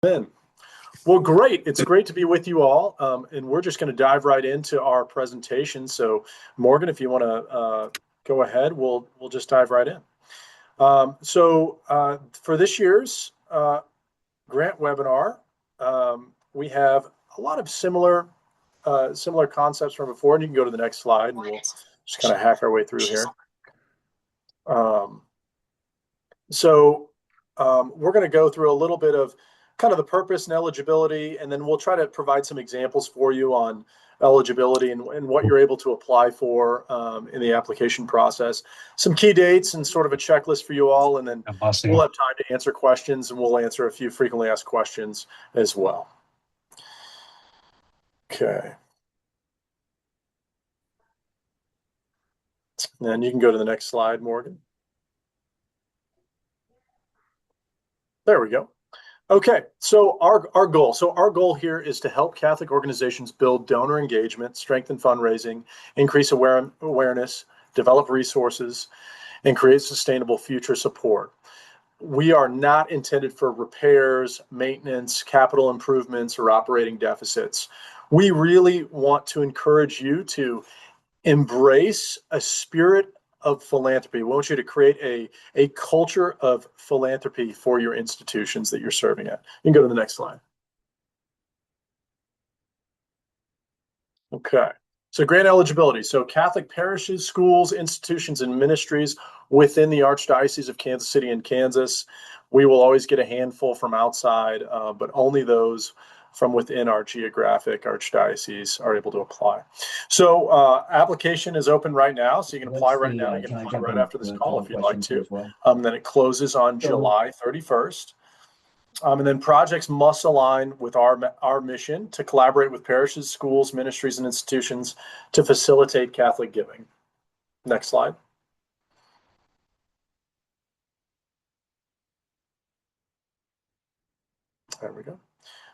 Amen. Well, great. It's great to be with you all. And we're just going to dive right into our presentation. So, Morgan, if you want to go ahead, we'll just dive right in. For this year's grant webinar, we have a lot of similar concepts from before. And you can go to the next slide, and we'll just kind of hack our way through here. We're going to go through a little bit of kind of the purpose and eligibility, and then we'll try to provide some examples for you on eligibility and what you're able to apply for in the application process. Some key dates and sort of a checklist for you all, and then we'll have time to answer questions, and we'll answer a few frequently asked questions as well. Okay. And then you can go to the next slide, Morgan. There we go. Okay, so our goal here is to help Catholic organizations build donor engagement, strengthen fundraising, increase awareness, develop resources, and create sustainable future support. We are not intended for repairs, maintenance, capital improvements, or operating deficits. We really want to encourage you to embrace a spirit of philanthropy. We want you to create a culture of philanthropy for your institutions that you're serving at. You can go to the next slide. Okay, so grant eligibility. So Catholic parishes, schools, institutions, and ministries within the Archdiocese of Kansas City and Kansas. We will always get a handful from outside, but only those from within our geographic archdiocese are able to apply. So application is open right now, so you can apply right now. You can apply right after this call if you'd like to. Then it closes on July 31st. And then projects must align with our mission to collaborate with parishes, schools, ministries, and institutions to facilitate Catholic giving. Next slide. There we go.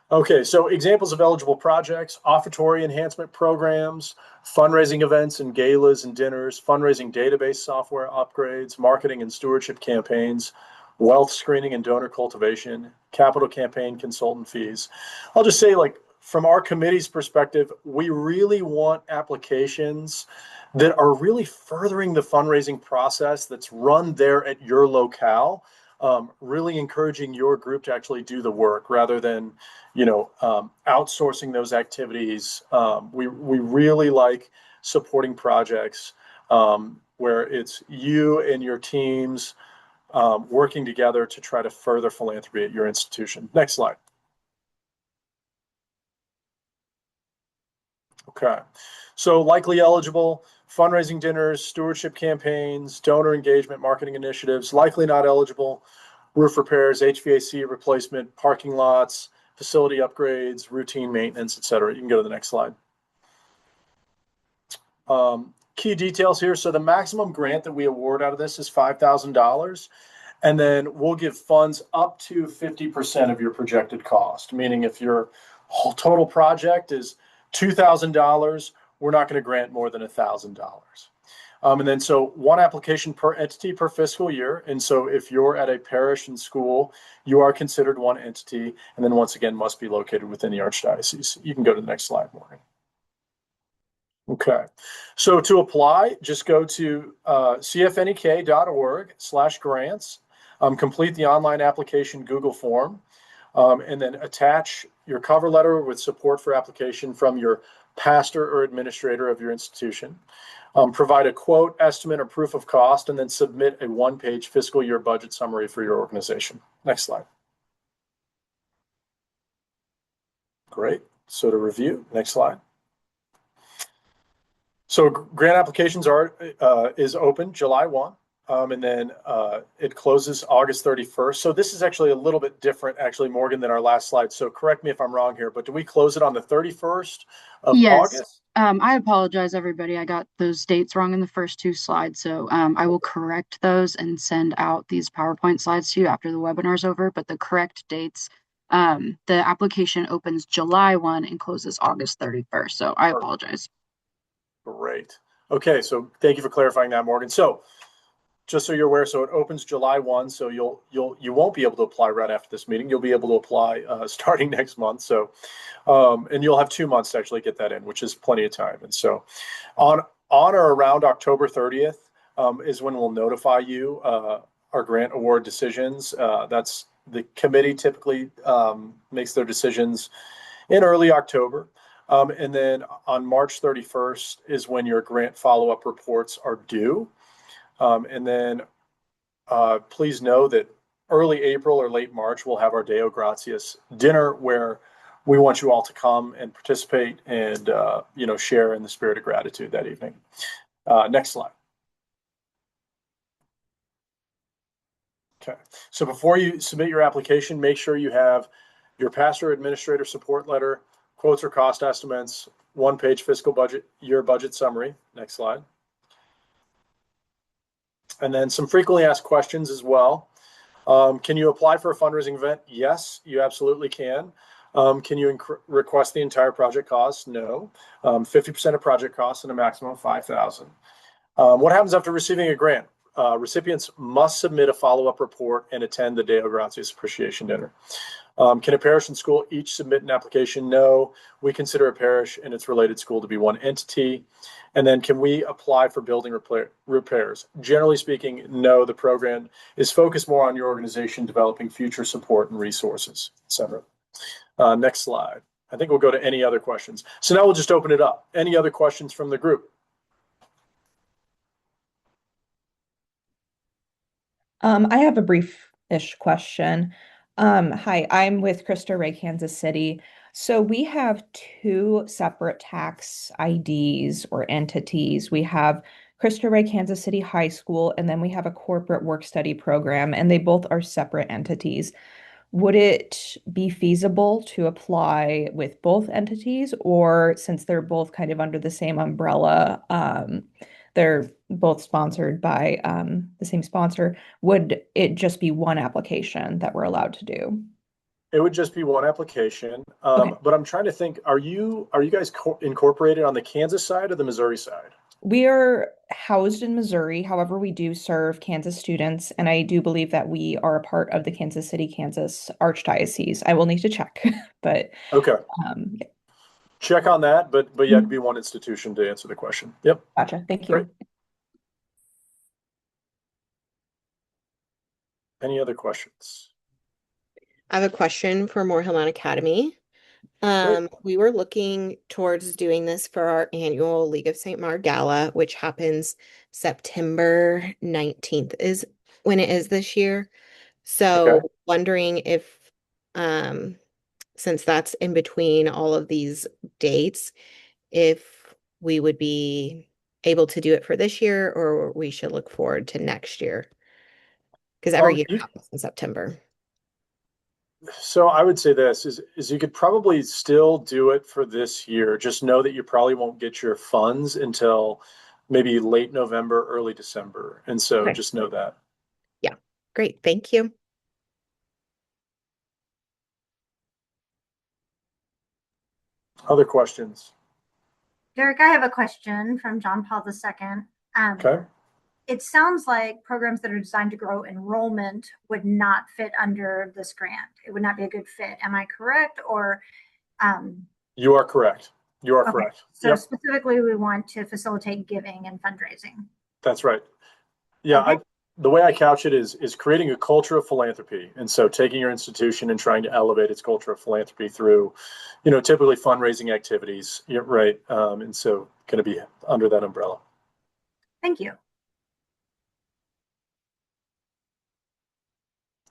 Okay, so examples of eligible projects: offertory enhancement programs, fundraising events and galas and dinners, fundraising database software upgrades, marketing and stewardship campaigns, wealth screening and donor cultivation, capital campaign consultant fees. I'll just say, like, from our committee's perspective, we really want applications that are really furthering the fundraising process that's run there at your locale. Really encouraging your group to actually do the work rather than, outsourcing those activities. We really like supporting projects where it's you and your teams working together to try to further philanthropy at your institution. Next slide. Okay, so likely eligible: fundraising dinners, stewardship campaigns, donor engagement, marketing initiatives. Likely not eligible: roof repairs, HVAC replacement, parking lots, facility upgrades, routine maintenance, etc. You can go to the next slide. Key details here. So the maximum grant that we award out of this is $5,000. And then we'll give funds up to 50% of your projected cost, meaning if your whole total project is $2,000, we're not going to grant more than $1,000. And then so one application per entity per fiscal year. And so if you're at a parish and school, you are considered one entity, and then once again must be located within the Archdiocese. You can go to the next slide, Morgan. Okay, so to apply, just go to cfnek.org/grants, complete the online application Google form, and then attach your cover letter with support for application from your pastor or administrator of your institution. Provide a quote, estimate, or proof of cost, and then submit a one-page fiscal year budget summary for your organization. Next slide. Great. So to review, next slide. So grant applications is open July 1, and then it closes August 31st. So this is actually a little bit different, actually, Morgan, than our last slide. So correct me if I'm wrong here, but do we close it on the 31st of August? I apologize, everybody. I got those dates wrong in the first two slides. So I will correct those and send out these PowerPoint slides to you after the webinar is over. But the correct dates, the application opens July 1 and closes August 31st. So I apologize. Great. Okay, so thank you for clarifying that, Morgan. So just so you're aware, so it opens July 1, so you won't be able to apply right after this meeting. You'll be able to apply starting next month. So, and you'll have 2 months to actually get that in, which is plenty of time. And so, on or around October 30th is when we'll notify you our grant award decisions. That's the committee typically makes their decisions in early October. And then on March 31st is when your grant follow-up reports are due. And then please know that early April or late March, we'll have our Deo Gratias dinner where we want you all to come and participate and, share in the spirit of gratitude that evening. Next slide. Okay, so before you submit your application, make sure you have your pastor administrator support letter, quotes or cost estimates, one-page fiscal budget, year budget summary. Next slide. And then some frequently asked questions as well. Can you apply for a fundraising event? Yes, you absolutely can. Can you request the entire project cost? No. 50% of project costs and a maximum of $5,000. What happens after receiving a grant? Recipients must submit a follow-up report and attend the Deo Gratias Appreciation Dinner. Can a parish and school each submit an application? No. We consider a parish and its related school to be one entity. And then can we apply for building repairs? Generally speaking, no. The program is focused more on your organization developing future support and resources, etc. Next slide. I think we'll go to any other questions. So now we'll just open it up. Any other questions from the group? I have a brief-ish question. Hi, I'm with Cristo Rey, Kansas City. So we have two separate tax IDs or entities. We have Cristo Rey Kansas City High School, and then we have a corporate work study program, and they both are separate entities. Would it be feasible to apply with both entities, or since they're both kind of under the same umbrella, they're both sponsored by the same sponsor, would it just be one application that we're allowed to do? It would just be one application. Okay. But I'm trying to think, are you guys incorporated on the Kansas side or the Missouri side? We are housed in Missouri. However, we do serve Kansas students, and I do believe that we are a part of the Kansas City, Kansas Archdiocese. I will need to check, but Okay. yeah. Check on that, but yeah, it'd be one institution to answer the question. Yep. Gotcha. Thank you. Great. Any other questions? I have a question for Moore Hillman Academy. We were looking towards doing this for our annual League of St. Mark Gala, which happens September 19th is when it is this year. So Okay. wondering if, since that's in between all of these dates, if we would be able to do it for this year or we should look forward to next year. Because every year happens in September. So I would say this is you could probably still do it for this year. Just know that you probably won't get your funds until maybe late November, early December. And so Okay. just know that. Yeah, great. Thank you. Other questions? Derek, I have a question from John Paul II. Okay. It sounds like programs that are designed to grow enrollment would not fit under this grant. It would not be a good fit. Am I correct? Or You are correct. You are okay. correct. So Yep. specifically, we want to facilitate giving and fundraising. That's right. Yeah, Okay. the way I couch it is creating a culture of philanthropy. And so taking your institution and trying to elevate its culture of philanthropy through, typically fundraising activities. Yeah, right. And so going to be under that umbrella. Thank you.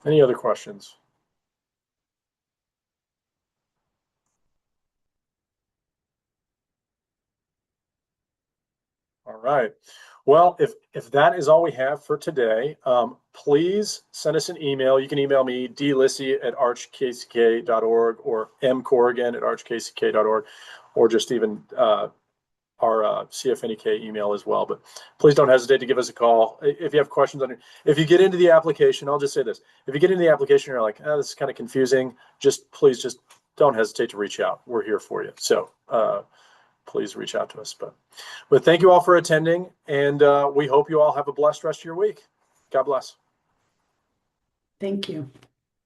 Any other questions? All right. Well, if that is all we have for today, please send us an email. You can email me, dlissy@archkck.org or mcorrigan@archkck.org, or just even our CFNEK email as well. But please don't hesitate to give us a call. If you have questions on it, if you get into the application, I'll just say this. If you get into the application, you're like, this is kind of confusing, please don't hesitate to reach out. We're here for you. So please reach out to us. But thank you all for attending, and we hope you all have a blessed rest of your week. God bless. Thank you.